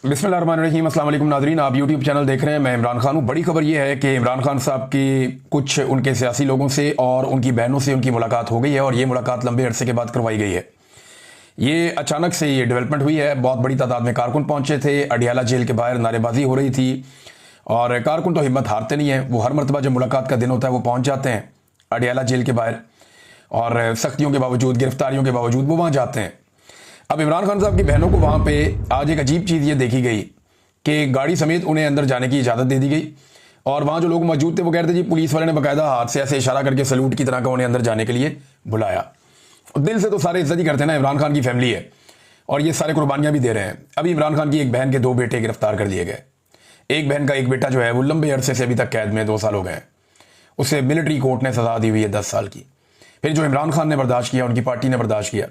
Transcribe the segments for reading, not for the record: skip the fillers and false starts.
बिस्मिल्लाहिर्रहमानिर्रहीम, अस्सलाम वालेकुम नाज़रीन। आप यूट्यूब चैनल देख रहे हैं, मैं इमरान खान हूँ। बड़ी खबर यह है कि इमरान खान साहब की कुछ उनके सियासी लोगों से और उनकी बहनों से उनकी मुलाकात हो गई है और ये मुलाकात लंबे अरसे के बाद करवाई गई है। ये अचानक से ये डेवलपमेंट हुई है। बहुत बड़ी तादाद में कारकुन पहुंचे थे। अडियाला जेल के बाहर नारेबाजी हो रही थी और कारकुन तो हिम्मत हारते नहीं हैं। वो हर मरतबा जब मुलाकात का दिन होता है वो पहुँच जाते हैं अडियाला जेल के बाहर और सख्तियों के बावजूद, गिरफ्तारियों के बावजूद वो वहाँ जाते हैं। अब इमरान खान साहब की बहनों को वहाँ पे आज एक अजीब चीज़ ये देखी गई कि गाड़ी समेत उन्हें अंदर जाने की इजाज़त दे दी गई और वहाँ जो लोग मौजूद थे वो कह रहे थे जी, पुलिस वाले ने बाकायदा हाथ से ऐसे इशारा करके सैल्यूट की तरह का उन्हें अंदर जाने के लिए बुलाया। दिल से तो सारे इज्जत ही करते हैं ना, इमरान खान की फैमिली है और ये सारे कुर्बानियाँ भी दे रहे हैं। अभी इमरान खान की एक बहन के 2 बेटे गिरफ्तार कर लिए गए। एक बहन का एक बेटा जो है वो लंबे अरसे से अभी तक कैद में 2 साल हो गए हैं। उसे मिलिट्री कोर्ट ने सजा दी हुई है 10 साल की। फिर जो इमरान खान ने बर्दाश्त किया, उनकी पार्टी ने बर्दाश्त किया,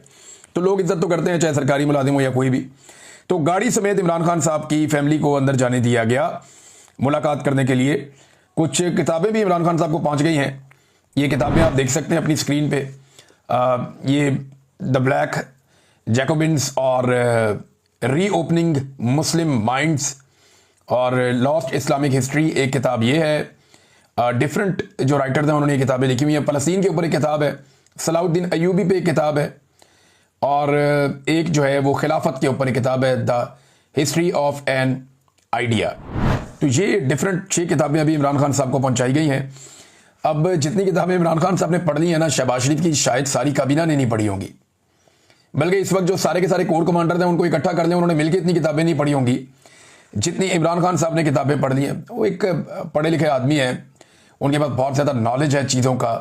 तो लोग इज्जत तो करते हैं चाहे सरकारी मुलाजिम हो या कोई भी। तो गाड़ी समेत इमरान खान साहब की फैमिली को अंदर जाने दिया गया मुलाकात करने के लिए। कुछ किताबें भी इमरान खान साहब को पहुंच गई हैं। ये किताबें आप देख सकते हैं अपनी स्क्रीन पे। ये द ब्लैक जैकोबिन्स और री ओपनिंग मुस्लिम माइंड्स और लॉस्ट इस्लामिक हिस्ट्री एक किताब ये है। डिफरेंट जो राइटर्स हैं उन्होंने ये किताबें लिखी हुई हैं। फ़लस्तीन के ऊपर एक किताब है, सलाउद्दीन अयूबी पे एक किताब है और एक जो है वो खिलाफत के ऊपर एक किताब है, the history of an idea. तो ये डिफरेंट 6 किताबें अभी इमरान खान साहब को पहुंचाई गई हैं। अब जितनी किताबें इमरान खान साहब ने पढ़ ली हैं ना, शहबाज शरीफ की शायद सारी काबीना ने नहीं पढ़ी होंगी, बल्कि इस वक्त जो सारे के सारे कोर कमांडर हैं उनको इकट्ठा कर लें, उन्होंने मिलकर इतनी किताबें नहीं पढ़ी होंगी जितनी इमरान खान साहब ने किताबें पढ़ ली हैं। वो एक पढ़े लिखे आदमी है, उनके पास बहुत ज़्यादा नॉलेज है चीज़ों का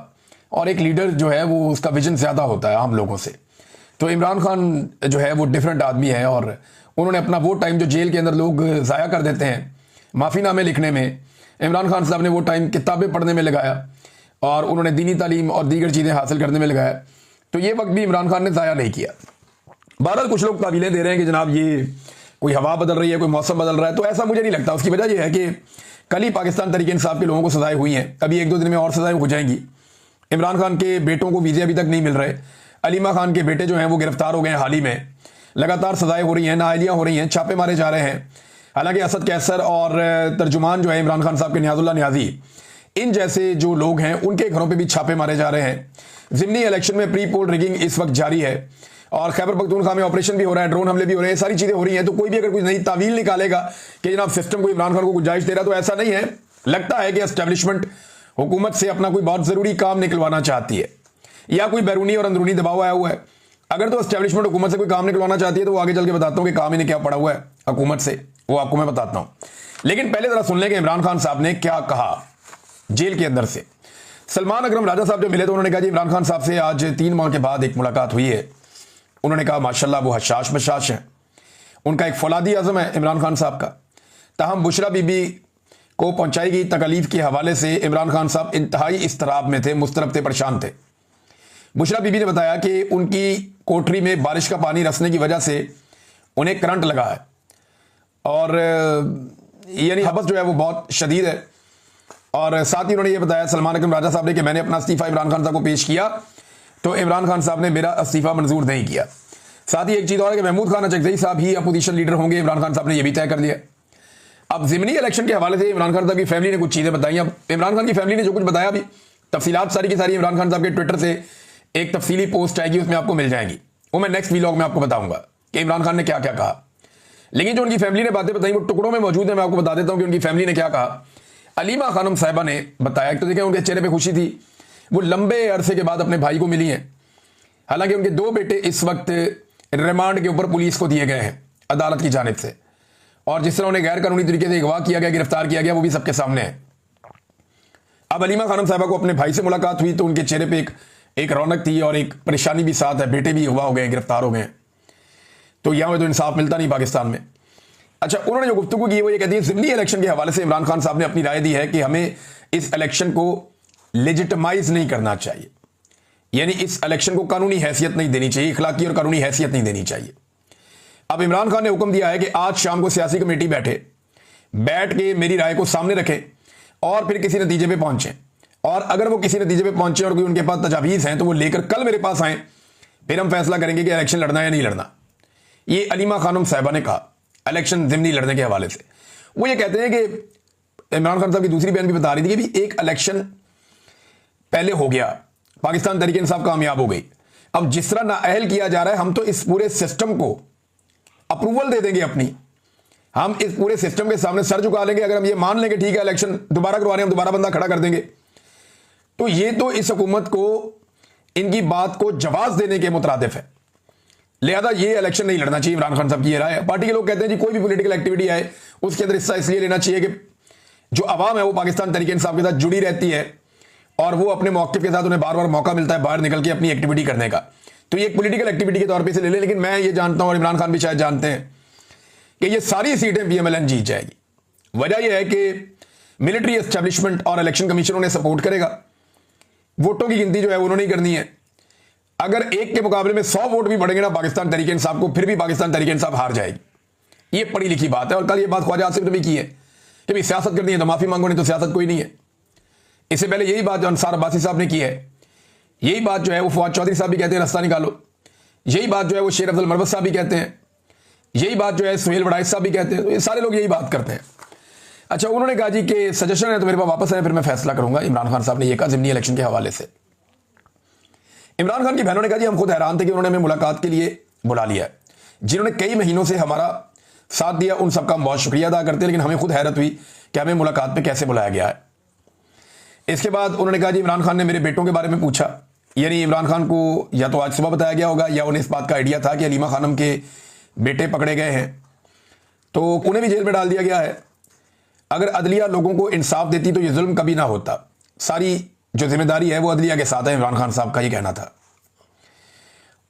और एक लीडर जो है वो उसका विजन ज़्यादा होता है आम लोगों से। तो इमरान खान जो है वो डिफरेंट आदमी है और उन्होंने अपना वो टाइम जो जेल के अंदर लोग ज़ाया कर देते हैं माफ़ीनामे लिखने में, इमरान खान साहब ने वो टाइम किताबें पढ़ने में लगाया और उन्होंने दीनी तालीम और दीगर चीज़ें हासिल करने में लगाया। तो ये वक्त भी इमरान खान ने ज़ाया नहीं किया। बहरहाल कुछ लोग तावीलें दे रहे हैं कि जनाब ये कोई हवा बदल रही है, कोई मौसम बदल रहा है, तो ऐसा मुझे नहीं लगता। उसकी वजह यह है कि कल ही पाकिस्तान तहरीक इंसाफ के लोगों को सजाएं हुई हैं, अभी 1-2 दिन में और सजाएं हो जाएंगी। इमरान खान के बेटों को वीज़े अभी तक नहीं मिल रहे। अलीमा खान के बेटे जो हैं वो गिरफ्तार हो गए हैं हाल ही में। लगातार सजाएं हो रही हैं, नाअहलियाँ हो रही हैं, छापे मारे जा रहे हैं। हालांकि असद कैसर और तर्जुमान जो है इमरान खान साहब के नियाजुल्लाह नियाजी, इन जैसे जो लोग हैं उनके घरों पे भी छापे मारे जा रहे हैं। ज़िमनी इलेक्शन में प्री पोल रिगिंग इस वक्त जारी है और खैबर पख्तूनख्वा में ऑपरेशन भी हो रहा है, ड्रोन हमले भी हो रहे हैं, सारी चीज़ें हो रही हैं। तो कोई भी अगर कोई नई तावील निकालेगा कि जनाब सिस्टम को इमरान खान को गुंजाइश दे रहा, तो ऐसा नहीं है। लगता है कि एस्टेब्लिशमेंट हुकूमत से अपना कोई बहुत ज़रूरी काम निकलवाना चाहती है या कोई बैरूनी और अंदरूनी दबाव आया हुआ है। अगर तो एस्टेब्लिशमेंट हुकूमत से कोई काम निकलवाना चाहती है तो वो आगे चल के बताता हूँ कि काम इन्हें क्या पड़ा हुआ है हुकूमत से, वो आपको मैं बताता हूँ। लेकिन पहले जरा सुन लें कि इमरान खान साहब ने क्या कहा जेल के अंदर से। सलमान अकरम राजा साहब जो मिले तो उन्होंने कहा जी इमरान खान साहब से आज 3 माह के बाद एक मुलाकात हुई है। उन्होंने कहा माशाल्लाह वो हशाश बशाश हैं, उनका एक फौलादी आज़म है इमरान खान साहब का। ताहम बुशरा बीबी को पहुंचाई गई तकलीफ के हवाले से इमरान खान साहब इंतहाई इस्तराब में थे, मुस्तरब थे, परेशान थे। बुशरा बीबी ने बताया कि उनकी कोठरी में बारिश का पानी रसने की वजह से उन्हें करंट लगा है और यानी हबस जो है वो बहुत शदीद है। और साथ ही उन्होंने ये बताया सलमान अकरम राजा साहब ने कि मैंने अपना इस्तीफ़ा इमरान खान साहब को पेश किया तो इमरान खान साहब ने मेरा इस्तीफ़ा मंजूर नहीं किया। साथ ही एक चीज़ और है कि महमूद खान अचकज़ई साहब ही अपोजिशन लीडर होंगे, इमरान खान साहब ने यह भी तय कर दिया। अब ज़िमनी इलेक्शन के हवाले से इमरान खान साहब की फैमिली ने कुछ चीज़ें बताई। अब इमरान खान की फैमिली ने जो कुछ बताया, अभी तफसीलात सारी की सारी इमरान खान साहब के ट्विटर से एक तफसीली पोस्ट आएगी, उसमें आपको मिल जाएगी। वो मैं नेक्स्ट व्लॉग में आपको बताऊंगा कि इमरान खान ने क्या क्या कहा। लेकिन जो उनकी फैमिली ने बातें बताई वो टुकड़ों में मौजूद है। मैं आपको बता देता हूँ कि उनकी फैमिली ने क्या कहा। अलीमा खानम साहिबा ने बताया तो देखें उनके चेहरे पर खुशी थी, वो लंबे अरसे के बाद अपने भाई को मिली हैं। हालांकि उनके 2 बेटे इस वक्त रिमांड के ऊपर पुलिस को दिए गए हैं अदालत की जानिब से और जिस तरह उन्हें गैर कानूनी तरीके से अगवा किया गया, गिरफ्तार किया गया, वो भी सबके सामने है। अब अलीमा खानम साहिबा को अपने भाई से मुलाकात हुई तो उनके चेहरे पे एक रौनक थी और एक परेशानी भी साथ है। बेटे भी अगवा हो गए, गिरफ्तार हो गए, तो यहाँ में तो इंसाफ मिलता नहीं पाकिस्तान में। अच्छा, उन्होंने जो गुफ्तगू की वो ये कहती है ज़िमनी इलेक्शन के हवाले से इमरान खान साहब ने अपनी राय दी है कि हमें इस इलेक्शन को लेजिटिमाइज नहीं करना चाहिए, यानी इस इलेक्शन को कानूनी हैसियत नहीं देनी चाहिए, इखलाकी और कानूनी हैसियत नहीं देनी चाहिए। अब इमरान खान ने हुक्म दिया है कि आज शाम को सियासी कमेटी बैठ के मेरी राय को सामने रखें और फिर किसी नतीजे पे पहुंचें, और अगर वो किसी नतीजे पे पहुंचे और कोई उनके पास तजावीज़ हैं तो वो लेकर कल मेरे पास आएँ, फिर हम फैसला करेंगे कि इलेक्शन लड़ना या नहीं लड़ना। ये अलीमा खानम साहिबा ने कहा। इलेक्शन ज़िमनी लड़ने के हवाले से। वो ये कहते हैं कि इमरान खान साहब की दूसरी बहन भी बता रही थी कि भी एक इलेक्शन पहले हो गया, पाकिस्तान तहरीक इंसाफ कामयाब हो गई, अब जिस तरह नाअहल किया जा रहा है, हम तो इस पूरे सिस्टम को अप्रूवल दे देंगे अपनी, हम इस पूरे सिस्टम के सामने सर झुका लेंगे अगर हम ये मान लेंगे ठीक है इलेक्शन दोबारा करवा रहे हैं, हम दोबारा बंदा खड़ा कर देंगे। तो ये तो इस हुकूमत को इनकी बात को जवाब देने के मुतरादिफ है, लिहाजा ये इलेक्शन नहीं लड़ना चाहिए। इमरान खान साहब की ये राय है। पार्टी के लोग कहते हैं जी कोई भी पॉलिटिकल एक्टिविटी आए उसके अंदर हिस्सा इसलिए लेना चाहिए कि जो अवाम है वो पाकिस्तान तहरीक इंसाफ के साथ जुड़ी रहती है और वो अपने मौक़िफ़ के साथ उन्हें बार बार मौका मिलता है बाहर निकल के अपनी एक्टिविटी करने का, तो ये एक पॉलिटिकल एक्टिविटी के तौर पे से ले लें। लेकिन मैं ये जानता हूं और इमरान खान भी शायद जानते हैं कि ये सारी सीटें PMLN जीत जाएगी। वजह यह है कि मिलिट्री एस्टेब्लिशमेंट और इलेक्शन कमीशन उन्हें सपोर्ट करेगा, वोटों की गिनती जो है उन्होंने ही करनी है। अगर एक के मुकाबले में 100 वोट भी बढ़ेंगे ना पाकिस्तान तहरीक इंसाफ को, फिर भी पाकिस्तान तहरीक इंसाफ हार जाएगी। ये पढ़ी लिखी बात है। और कल ये बात ख्वाजा आसिफ ने भी की है कि भाई सियासत करनी है तो माफी मांगो, नहीं तो सियासत कोई नहीं है। इससे पहले यही बात जो अंसार अब्बासी साहब ने की है, यही बात जो है वो फवाद चौधरी साहब भी कहते हैं रास्ता निकालो, यही बात जो है वो शेर अफजल मरवत साहब भी कहते हैं, यही बात जो है सुहेल वड़ाइच साहब भी कहते हैं। तो ये सारे लोग यही बात करते हैं। अच्छा, उन्होंने कहा जी कि सजेशन है तो मेरे पास वापस आए फिर मैं फैसला करूंगा। इमरान खान साहब ने यह कहा ज़िमनी इलेक्शन के हवाले से। इमरान खान की बहनों ने कहा जी हम खुद हैरान थे कि उन्होंने हमें मुलाकात के लिए बुला लिया है, जिन्होंने कई महीनों से हमारा साथ दिया उन सबका हम बहुत शुक्रिया अदा करते हैं, लेकिन हमें खुद हैरत हुई कि हमें मुलाकात पे कैसे बुलाया गया है। इसके बाद उन्होंने कहा जी इमरान खान ने मेरे बेटों के बारे में पूछा, यानी इमरान खान को या तो आज सुबह बताया गया होगा या उन्हें इस बात का आइडिया था कि हलीमा खानम के बेटे पकड़े गए हैं तो उन्हें भी जेल में डाल दिया गया है। अगर अदलिया लोगों को इंसाफ देती तो ये जुल्म कभी ना होता, सारी जो जिम्मेदारी है वो अदलिया के साथ है, इमरान खान साहब का ये कहना था।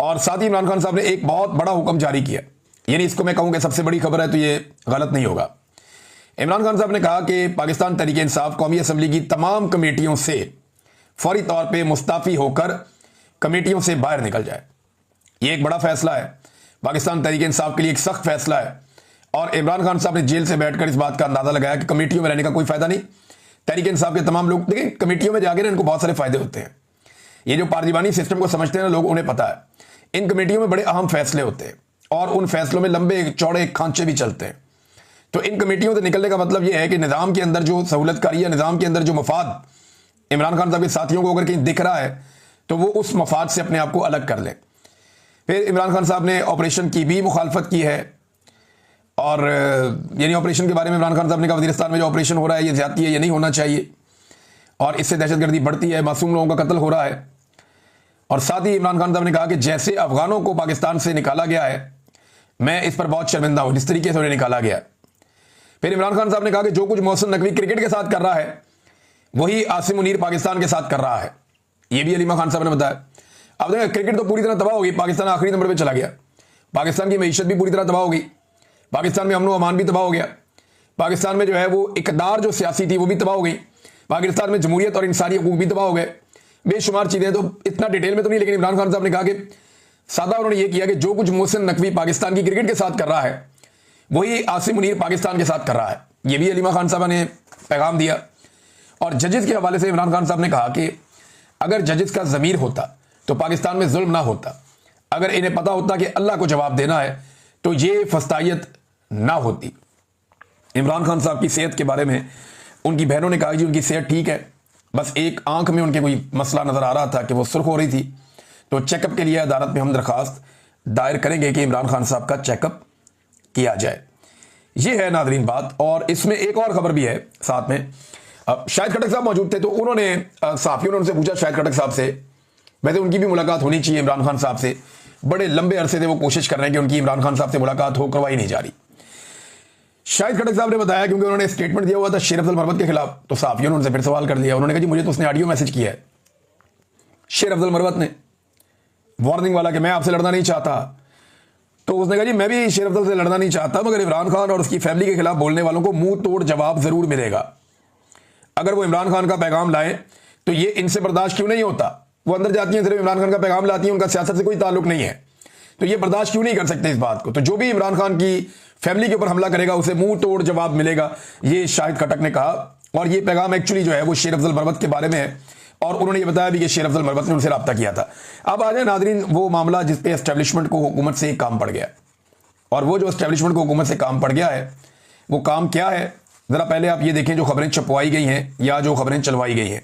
और साथ ही इमरान खान साहब ने एक बहुत बड़ा हुक्म जारी किया, यानी इसको मैं कहूँ कि सबसे बड़ी खबर है तो ये गलत नहीं होगा। इमरान खान साहब ने कहा कि पाकिस्तान तहरीक इंसाफ कौमी असम्बली की तमाम कमेटियों से फौरी तौर पे मुस्ताफ़ी होकर कमेटियों से बाहर निकल जाए। ये एक बड़ा फैसला है, पाकिस्तान तहरीक इंसाफ के लिए एक सख्त फैसला है। और इमरान खान साहब ने जेल से बैठकर इस बात का अंदाजा लगाया कि कमेटियों में रहने का कोई फायदा नहीं। तहरीक इंसाफ के तमाम लोग देखिए कमेटियों में जाकर इनको बहुत सारे फायदे होते हैं। ये जो पार्लिमानी सिस्टम को समझते हैं ना लोग, उन्हें पता है इन कमेटियों में बड़े अहम फैसले होते हैं और उन फैसलों में लंबे चौड़े खांचे भी चलते हैं। तो इन कमेटियों से निकलने का मतलब यह है कि निज़ाम के अंदर जो सहूलतकारी है, निज़ाम के अंदर जो मफाद इमरान खान साहब के साथियों को अगर कहीं दिख रहा है तो वो उस मफाद से अपने आप को अलग कर लें। फिर इमरान खान साहब ने ऑपरेशन की भी मुखालफत की है और यानी ऑपरेशन के बारे में इमरान खान साहब ने कहा वज़ीरिस्तान में जो ऑपरेशन हो रहा है ये ज़्यादती है, ये नहीं होना चाहिए और इससे दहशतगर्दी बढ़ती है, मासूम लोगों का कत्ल हो रहा है। और साथ ही इमरान खान साहब ने कहा कि जैसे अफगानों को पाकिस्तान से निकाला गया है मैं इस पर बहुत शर्मिंदा हूँ जिस तरीके से उन्हें निकाला गया। फिर इमरान खान साहब ने कहा कि जो कुछ मोहसिन नकवी क्रिकेट के साथ कर रहा है वही आसिम मुनीर पाकिस्तान के साथ कर रहा है, ये भी हलीमा खान साहब ने बताया। अब देखिए क्रिकेट तो पूरी तरह तबाह हो गई, पाकिस्तान आखिरी नंबर पे चला गया, पाकिस्तान की मईशत भी पूरी तरह तबाह हो गई, पाकिस्तान में अमन व अमान भी तबाह हो गया, पाकिस्तान में जो है वो इकदार जो सियासी थी वो भी तबाह हो गई, पाकिस्तान में जमहूरियत और इंसानी हकूक भी तबाह हो गए, बेशुमार चीज़ें। तो इतना डिटेल में तो नहीं, लेकिन इमरान खान साहब ने कहा कि सादा उन्होंने ये किया कि जो कुछ मोहसिन नकवी पाकिस्तान की क्रिकेट के साथ कर रहा है वही आसिम मुनीर पाकिस्तान के साथ कर रहा है, ये भी हलीमा खान साहब ने पैगाम दिया। और जजेस के हवाले से इमरान खान साहब ने कहा कि अगर जजेस का ज़मीर होता तो पाकिस्तान में जुल्म ना होता, अगर इन्हें पता होता कि अल्लाह को जवाब देना है तो ये फस्तायत ना होती। इमरान खान साहब की सेहत के बारे में उनकी बहनों ने कहा जी उनकी सेहत ठीक है, बस एक आंख में उनके कोई मसला नज़र आ रहा था कि वो सुर्ख हो रही थी, तो चेकअप के लिए अदालत में हम दरख्वास्त दायर करेंगे कि इमरान खान साहब का चेकअप किया जाए। ये है नाज़रीन बात। और इसमें एक और ख़बर भी है साथ में, शाहिद खटक साहब मौजूद थे तो उन्होंने साफियों ने उनसे पूछा शाहिद खटक साहब से, वैसे उनकी भी मुलाकात होनी चाहिए इमरान खान साहब से, बड़े लंबे अरसे से वो कोशिश कर रहे हैं कि उनकी इमरान खान साहब से मुलाकात हो, करवाई नहीं जा रही। शाहिद खटक साहब ने बताया क्योंकि उन्होंने स्टेटमेंट दिया हुआ था शेर अफजल मरवत के खिलाफ, तो साफियों ने उनसे फिर सवाल कर लिया। उन्होंने कहा जी मुझे तो उसने ऑडियो मैसेज किया है शेर अफजल मरवत ने, वार्निंग वाला कि मैं आपसे लड़ना नहीं चाहता। तो उसने कहा जी मैं भी शेर अफजल से लड़ना नहीं चाहता, मगर इमरान खान और उसकी फैमिली के खिलाफ बोलने वालों को मुंह तोड़ जवाब जरूर मिलेगा। अगर वो इमरान खान का पैगाम लाए तो ये इनसे बर्दाश्त क्यों नहीं होता, वो अंदर जाती हैं सिर्फ इमरान खान का पैगाम लाती हैं, उनका सियासत से कोई ताल्लुक नहीं है, तो ये बर्दाश्त क्यों नहीं कर सकते इस बात को। तो जो भी इमरान खान की फैमिली के ऊपर हमला करेगा उसे मुंह तोड़ जवाब मिलेगा, ये शाहिद खटक ने कहा। और ये पैगाम एक्चुअली जो है वो शेर अफजल मरवत के बारे में है और उन्होंने ये बताया भी कि शेर अफजल मरवत ने उनसे रब्ता किया था। अब आ जाए नाज़रीन वो मामला जिस पे एस्टेब्लिशमेंट को हुकूमत से एक काम पड़ गया। और वो जो एस्टेब्लिशमेंट को हुकूमत से काम पड़ गया है, वो काम क्या है, ज़रा पहले आप ये देखें जो खबरें छपवाई गई हैं या जो खबरें चलवाई गई हैं।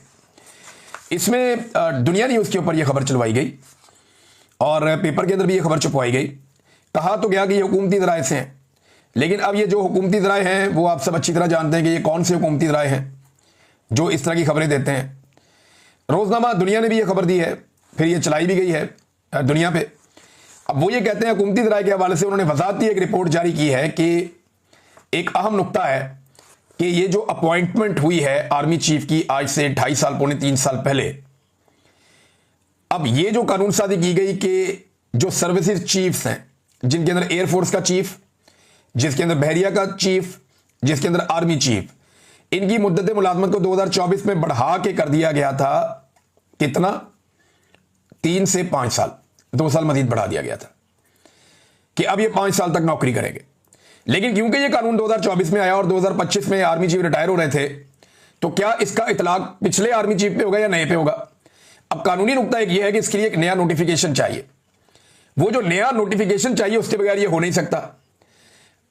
इसमें दुनिया न्यूज़ के ऊपर ये खबर चलवाई गई और पेपर के अंदर भी ये खबर छपवाई गई। कहा तो गया कि ये हुकूमती ज़राए से हैं, लेकिन अब ये जो हुकूमती ज़राए हैं वो आप सब अच्छी तरह जानते हैं कि ये कौन से हुकूमती ज़राए हैं जो इस तरह की खबरें देते हैं। रोज़नामा दुनिया ने भी ये खबर दी है, फिर ये चलाई भी गई है दुनिया पे। अब वो ये कहते हैं हुकूमती ज़राए के हवाले से उन्होंने वजाहती एक रिपोर्ट जारी की है कि एक अहम नुक्ता है कि ये जो अपॉइंटमेंट हुई है आर्मी चीफ की आज से 2.5 साल पौने 3 साल पहले, अब ये जो कानून साजी की गई कि जो सर्विसेज चीफ्स हैं, जिनके अंदर एयरफोर्स का चीफ, जिसके अंदर बहरिया का चीफ, जिसके अंदर आर्मी चीफ, इनकी मुद्दत मुलाजमत को 2024 में बढ़ा के कर दिया गया था। कितना? 3 से 5 साल, 2 साल मजीद बढ़ा दिया गया था कि अब ये 5 साल तक नौकरी करेंगे। लेकिन क्योंकि ये कानून 2024 में आया और 2025 में आर्मी चीफ रिटायर हो रहे थे, तो क्या इसका इतलाक पिछले आर्मी चीफ पे होगा या नए पे होगा? अब कानूनी नुकता एक ये है कि इसके लिए एक नया नोटिफिकेशन चाहिए। वो जो नया नोटिफिकेशन चाहिए उसके बगैर ये हो नहीं सकता।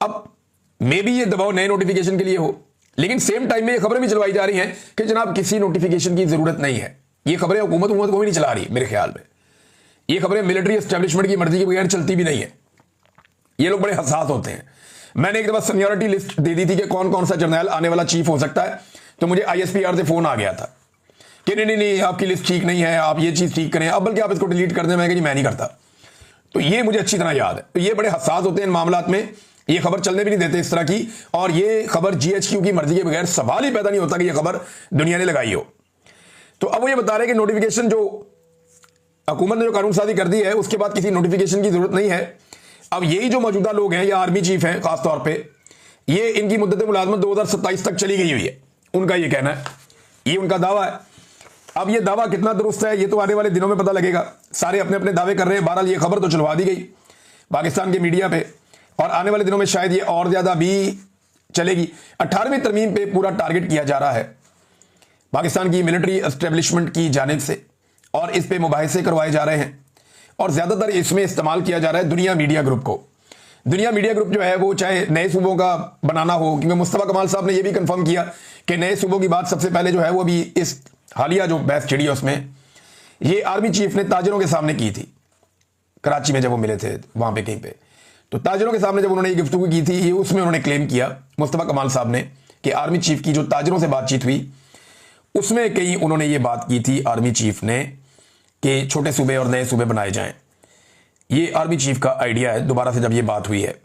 अब मे भी ये दबाव नए नोटिफिकेशन के लिए हो, लेकिन सेम टाइम में ये खबरें भी चलवाई जा रही हैं कि जनाब किसी नोटिफिकेशन की जरूरत नहीं है। ये खबरें हुकूमत को भी नहीं चला रही मेरे ख्याल में। ये खबरें मिलिट्री एस्टेब्लिशमेंट की मर्जी के बगैर चलती भी नहीं है। ये लोग बड़े हसास होते हैं। मैंने एक दफा सीनियरिटी लिस्ट दे दी थी कि कौन कौन सा जर्नल आने वाला चीफ हो सकता है, तो मुझे ISPR से फोन आ गया था कि नहीं आपकी लिस्ट ठीक नहीं है, आप ये चीज ठीक करें, अब बल्कि आप इसको डिलीट कर दें। मैं कि मैं नहीं करता। तो ये मुझे अच्छी तरह याद है। तो ये बड़े हसास होते हैं इन मामलात में, ये खबर चलने भी नहीं देते इस तरह की। और ये खबर GHQ की मर्जी के बगैर सवाल ही पैदा नहीं होता कि ये खबर दुनिया ने लगाई हो। तो अब वो ये बता रहे हैं कि नोटिफिकेशन जो हुकूमत ने जो कानून साजी कर दी है उसके बाद किसी नोटिफिकेशन की जरूरत नहीं है। अब यही जो मौजूदा लोग हैं या आर्मी चीफ हैं खासतौर पे, ये इनकी मुद्दत मुलाजमत 2027 तक चली गई हुई है, उनका ये कहना है, ये उनका दावा है। अब ये दावा कितना दुरुस्त है ये तो आने वाले दिनों में पता लगेगा। सारे अपने अपने दावे कर रहे हैं। बहरहाल ये खबर तो चलवा दी गई पाकिस्तान के मीडिया पे और आने वाले दिनों में शायद ये और ज्यादा भी चलेगी। 18वीं तरमीम पे पूरा टारगेट किया जा रहा है पाकिस्तान की मिलिट्री एस्टेब्लिशमेंट की जानिब से और इस पे मुबाहिसे करवाए जा रहे हैं और ज्यादातर इसमें इस्तेमाल किया जा रहा है दुनिया मीडिया ग्रुप को। दुनिया मीडिया ग्रुप जो है वो चाहे नए सूबों का बनाना हो, क्योंकि मुस्तफा कमाल साहब ने यह भी कंफर्म किया कि नए सूबों की बात सबसे पहले जो है वो भी इस हालिया जो बहस छिड़ी है उसमें ये आर्मी चीफ ने ताजरों के सामने की थी। कराची में जब वो मिले थे वहां पे कहीं पे, तो ताजरों के सामने जब उन्होंने ये गुफ्तगू की थी, ये उसमें उन्होंने क्लेम किया मुस्तफा कमाल साहब ने कि आर्मी चीफ की जो ताजरों से बातचीत हुई उसमें कहीं उन्होंने ये बात की थी आर्मी चीफ ने कि छोटे सूबे और नए सूबे बनाए जाएं। ये आर्मी चीफ का आइडिया है दोबारा से जब ये बात हुई है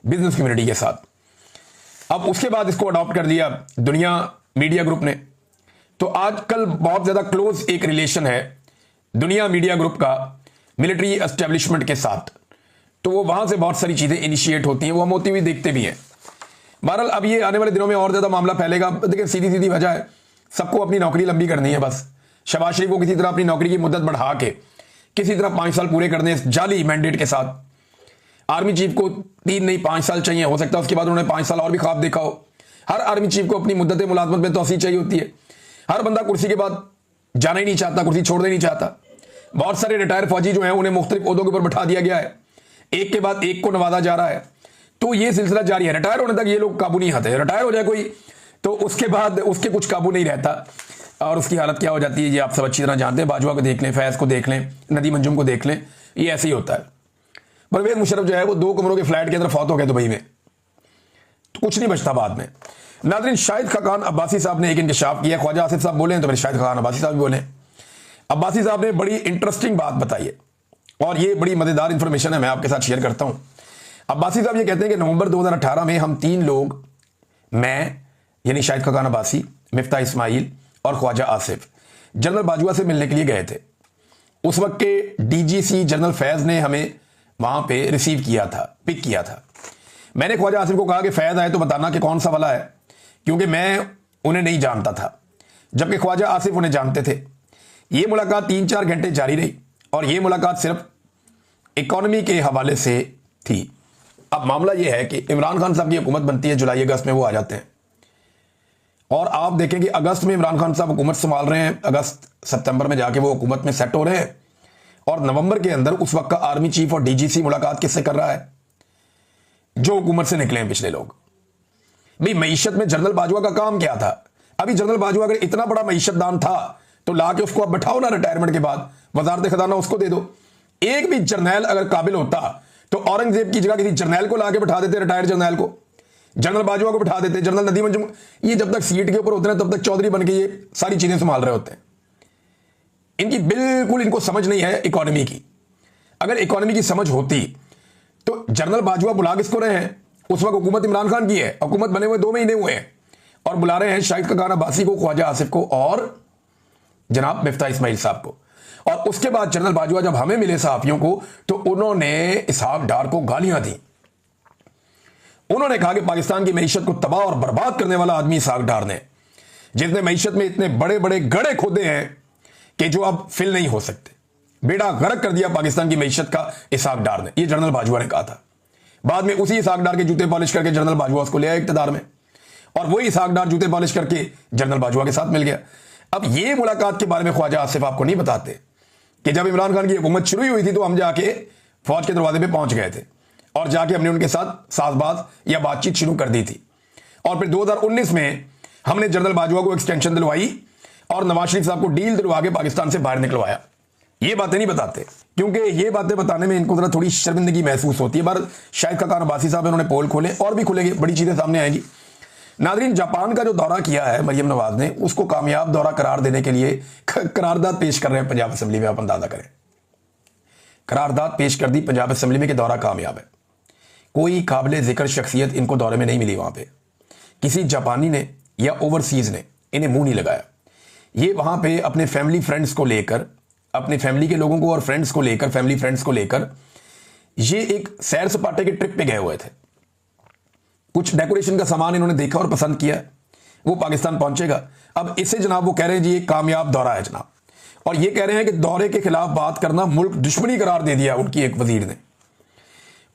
बिजनेस कम्युनिटी के साथ। अब उसके बाद इसको अडॉप्ट कर दिया दुनिया मीडिया ग्रुप ने। तो आजकल बहुत ज्यादा क्लोज एक रिलेशन है दुनिया मीडिया ग्रुप का मिलिट्री एस्टेब्लिशमेंट के साथ, तो वो वहां से बहुत सारी चीजें इनिशिएट होती हैं, वो हम होती हुई देखते भी हैं। बहरहाल अब ये आने वाले दिनों में और ज्यादा मामला फैलेगा। देखिए सीधी सीधी वजह है, सबको अपनी नौकरी लंबी करनी है बस। शहबाज शरीफ को किसी तरह अपनी नौकरी की मुद्दत बढ़ा के किसी तरह 5 साल पूरे करने जाली मैंडेट के साथ। आर्मी चीफ को 3 नहीं 5 साल चाहिए, हो सकता है उसके बाद उन्होंने 5 साल और भी ख्वाब देखा हो। हर आर्मी चीफ को अपनी मुद्दत मुलाजमत में तोसी चाहिए होती है। हर बंदा कुर्सी के बाद जाना ही नहीं चाहता, कुर्सी छोड़ना ही नहीं चाहता। बहुत सारे रिटायर फौजी जो हैं उन्हें मुख्तलिफ ओहदों के ऊपर बैठा दिया गया है, एक के बाद एक को नवाजा जा रहा है। तो ये सिलसिला जारी है। रिटायर होने तक ये लोग काबू नहीं आते। रिटायर हो जाए कोई तो उसके बाद उसके कुछ काबू नहीं रहता और उसकी हालत क्या हो जाती है ये आप सब अच्छी तरह जानते हैं। बाजवा को देख लें, फैज़ को देख लें, नदीम अंजुम को देख लें, ये ऐसे ही होता है। परवेज मुशर्रफ जो है वो 2 कमरों के फ्लैट के अंदर फौत हो गए दुबई में, तो कुछ नहीं बचता बाद में। नाज़रीन, शाहिद खाकान अब्बासी साहब ने एक इंकशाफ किया। ख्वाजा आसिफ साहब बोले तो मेरे शाहिद खाकान अब्बासी साहब भी बोले। अब्बासी साहब ने बड़ी इंटरेस्टिंग बात बताई है और ये बड़ी मजेदार इंफॉर्मेशन है, मैं आपके साथ शेयर करता हूं। अब्बासी साहब ये कहते हैं कि नवंबर 2018 में हम 3 लोग, मैं यानी शाहिद खाकान अब्बासी, मिफ्ता इस्माइल और ख्वाजा आसिफ, जनरल बाजवा से मिलने के लिए गए थे। उस वक्त के DGC जनरल फैज़ ने हमें वहां पे रिसीव किया था, पिक किया था। मैंने ख्वाजा आसिफ को कहा कि फैज़ आए तो बताना कि कौन सा वाला है, क्योंकि मैं उन्हें नहीं जानता था, जबकि ख्वाजा आसिफ उन्हें जानते थे। ये मुलाकात 3-4 घंटे जारी रही और ये मुलाकात सिर्फ इकॉनमी के हवाले से थी। अब मामला यह है कि इमरान खान साहब की हुकूमत बनती है जुलाई अगस्त में, वो आ जाते हैं और आप देखें कि अगस्त में इमरान खान साहब हुकूमत संभाल रहे हैं, अगस्त सितंबर में जाके वो हुकूमत में सेट हो रहे हैं और नवंबर के अंदर उस वक्त का आर्मी चीफ और DGC मुलाकात किससे कर रहा है? जो हुकूमत से निकले हैं पिछले लोग। भाई मईशत में जनरल बाजवा का काम क्या था? अभी जनरल बाजवा अगर इतना बड़ा मईशतदान था तो ला के उसको अब बैठाओ ना, रिटायरमेंट के बाद वजारत खजाना उसको दे दो। एक भी जर्नैल अगर काबिल होता तो औरंगजेब की जगह किसी जर्नैल को लाके बैठा देते, रिटायर्ड जर्नैल को, जनरल बाजवा को बैठा देते। जनरल नदीम अंजुम ये जब तक सीट के ऊपर होते हैं तब तक चौधरी बन के ये सारी चीजें संभाल रहे होते हैं। इनकी बिल्कुल इनको समझ नहीं है इकोनॉमी की। अगर इकोनॉमी की समझ होती तो जनरल बाजवा बुला किसको रहे हैं? उस वक्त हुकूमत इमरान खान की है, हुकूमत बने हुए 2 महीने हुए हैं और बुला रहे हैं शाहिद खान अब्बासी को, ख्वाजा आसिफ को और जनाब मिफ्ता इस्माइल साहब को। और उसके बाद जनरल बाजवा जब हमें मिले सहाफियों को तो उन्होंने इसहाक डार को गालियां दी। उन्होंने कहा कि पाकिस्तान की मईशत को तबाह और बर्बाद करने वाला आदमी इसहाक डार ने, जिसने मईशत में इतने बड़े बड़े गड़े खोदे हैं कि जो अब फिल नहीं हो सकते। बेड़ा गर्क कर दिया पाकिस्तान की मईशत का इसहाक डार ने, यह जनरल बाजवा ने कहा था। बाद में उसी इसहाक डार के जूते पॉलिश करके जनरल बाजवा उसको ले आया इक्तदार में, और वही इसहाक डार जूते पॉलिश करके जनरल बाजवा के साथ मिल गया। अब ये मुलाकात के बारे में ख्वाजा आसिफ आपको नहीं बताते कि जब इमरान खान की हुकूमत शुरू हुई थी तो हम जाके फौज के दरवाजे पे पहुंच गए थे और जाके हमने उनके साथ साजबाज या बातचीत शुरू कर दी थी। और फिर 2019 में हमने जनरल बाजवा को एक्सटेंशन दिलवाई और नवाज शरीफ साहब को डील दिलवा के पाकिस्तान से बाहर निकलवाया। ये बातें नहीं बताते क्योंकि ये बातें बताने में इनको जरा थोड़ी शर्मिंदगी महसूस होती है। बार शाहिद खान अब्बासी साहब इन्होंने पोल खोले और भी खुलेंगे, बड़ी चीजें सामने आएंगी। नादरीन, जापान का जो दौरा किया है मरियम नवाज ने, उसको कामयाब दौरा करार देने के लिए करारदाद पेश कर रहे हैं पंजाब असेंबली में। आप अंदाजा करें, करारदाद पेश कर दी पंजाब असेंबली में कि दौरा कामयाब है। कोई काबिल जिक्र शख्सियत इनको दौरे में नहीं मिली। वहां पे किसी जापानी ने या ओवरसीज ने इन्हें मुंह नहीं लगाया। ये वहां पे अपने फैमिली फ्रेंड्स को लेकर, अपने फैमिली के लोगों को और फ्रेंड्स को लेकर, फैमिली फ्रेंड्स को लेकर ये एक सैर सपाटे के ट्रिप पे गए हुए थे। कुछ डेकोरेशन का सामान इन्होंने देखा और पसंद किया, वो पाकिस्तान पहुंचेगा। अब इसे जनाब वो कह रहे हैं जी एक कामयाब दौरा है जनाब, और ये कह रहे हैं कि दौरे के खिलाफ बात करना मुल्क दुश्मनी करार दे दिया उनकी एक वजीर ने।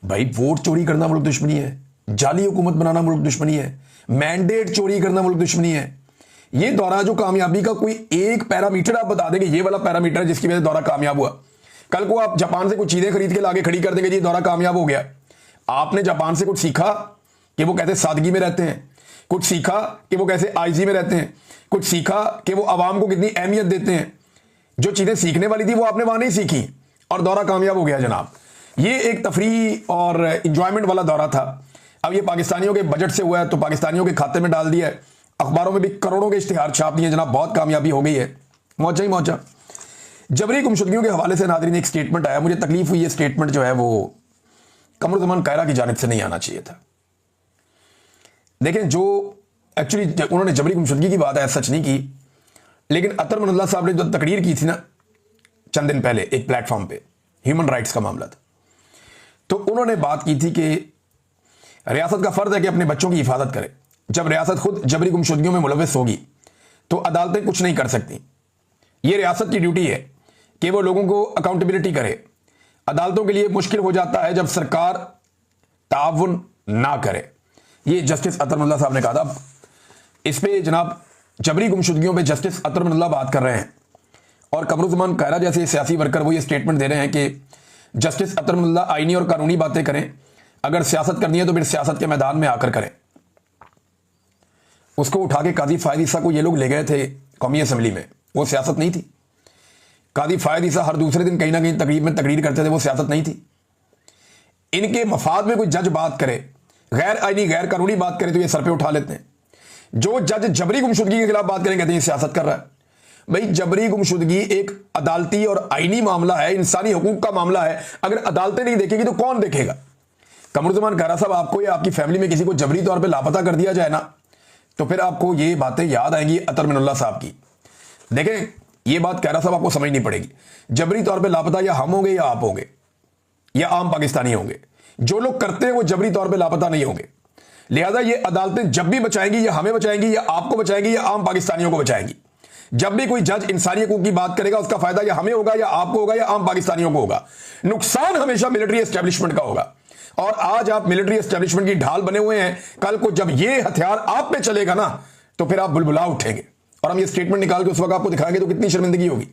भाई वोट चोरी करना मुल्क दुश्मनी है, जाली हुकूमत बनाना मुल्क दुश्मनी है, मैंडेट चोरी करना मुल्क दुश्मनी है। ये दौरा जो कामयाबी का कोई एक पैरामीटर आप बता देंगे, ये वाला पैरामीटर है जिसकी वजह से दौरा कामयाब हुआ। कल को आप जापान से कुछ चीजें खरीद के लाके खड़ी कर देंगे जी दौरा कामयाब हो गया। आपने जापान से कुछ सीखा कि वो कैसे सादगी में रहते हैं, कुछ सीखा कि वो कैसे आईजी में रहते हैं, कुछ सीखा कि वो आवाम को कितनी अहमियत देते हैं। जो चीजें सीखने वाली थी वो आपने वहां नहीं सीखी और दौरा कामयाब हो गया जनाब। ये एक तफरीह और इंजॉयमेंट वाला दौरा था। अब ये पाकिस्तानियों के बजट से हुआ है तो पाकिस्तानियों के खाते में डाल दिया है, अखबारों में भी करोड़ों के इश्तिहार छाप दिए जनाब। बहुत कामयाबी हो गई है, मौजा ही मौजा। जबरी गुमशुदगियों के हवाले से नादरीन एक स्टेटमेंट आया, मुझे तकलीफ हुई। ये स्टेटमेंट जो है वो कमरुज़्ज़मान कायरा की जानिब से नहीं आना चाहिए था। देखें, जो एक्चुअली उन्होंने जबरी गुमशुदगी की बात है सच नहीं की, लेकिन अतर मनल्ला साहब ने जो तकरीर की थी ना चंद दिन पहले एक प्लेटफॉर्म पे, ह्यूमन राइट्स का मामला था, तो उन्होंने बात की थी कि रियासत का फर्ज है कि अपने बच्चों की हिफाजत करे। जब रियासत खुद जबरी गुमशुदगियों में मुलव्वस होगी तो अदालतें कुछ नहीं कर सकती। ये रियासत की ड्यूटी है कि वो लोगों को अकाउंटेबिलिटी करे। अदालतों के लिए मुश्किल हो जाता है जब सरकार ताउन ना करे। ये जस्टिस अतर मनल्ला साहब ने कहा था। इस पे जनाब जबरी गुमशुदगियों पे जस्टिस अतर मनल्ला बात कर रहे हैं और कमरुज़्ज़मान कायरा जैसे सियासी वर्कर वो ये स्टेटमेंट दे रहे हैं कि जस्टिस अतर मनल्ला आईनी और कानूनी बातें करें, अगर सियासत करनी है तो फिर सियासत के मैदान में आकर करें। उसको उठा के काजी फायद ईसा को ये लोग ले गए थे कौमी असेंबली में, वो सियासत नहीं थी। काजी फायद ईसा हर दूसरे दिन कहीं ना कहीं तकरीर में तकरीर करते थे, वो सियासत नहीं थी। इनके मफाद में कोई जज बात करे, गैर आईनी गैर कानूनी बात करे तो ये सर पे उठा लेते हैं। जो जज जबरी गुमशुदगी के खिलाफ बात करें कहते हैं सियासत कर रहा है। भाई जबरी गुमशुदगी एक अदालती और आईनी मामला है, इंसानी हुकूक का मामला है। अगर अदालतें नहीं देखेगी तो कौन देखेगा? कमरुज़्ज़मान कायरा साहब, आपको या आपकी फैमिली में किसी को जबरी तौर पे लापता कर दिया जाए ना तो फिर आपको ये बातें याद आएंगी अतर मनल्ला साहब की। देखें, ये बात कायरा साहब आपको समझनी पड़ेगी। जबरी तौर पे लापता या हम होंगे या आप होंगे या आम पाकिस्तानी होंगे। जो लोग करते हैं वो जबरी तौर पे लापता नहीं होंगे। लिहाजा ये अदालतें जब भी बचाएंगी या हमें बचाएंगी या आपको बचाएंगी या आम पाकिस्तानियों को बचाएंगी। जब भी कोई जज इंसानी हकूक की बात करेगा उसका फायदा या हमें होगा या आपको होगा या आम पाकिस्तानियों को होगा। नुकसान हमेशा मिलिट्री एस्टेब्लिशमेंट का होगा। और आज आप मिलिट्री एस्टेब्लिशमेंट की ढाल बने हुए हैं, कल को जब ये हथियार आप पे चलेगा ना तो फिर आप बुलबुला उठेंगे। और हम ये स्टेटमेंट निकाल के उस वक्त आपको दिखाएंगे तो कितनी शर्मिंदगी होगी।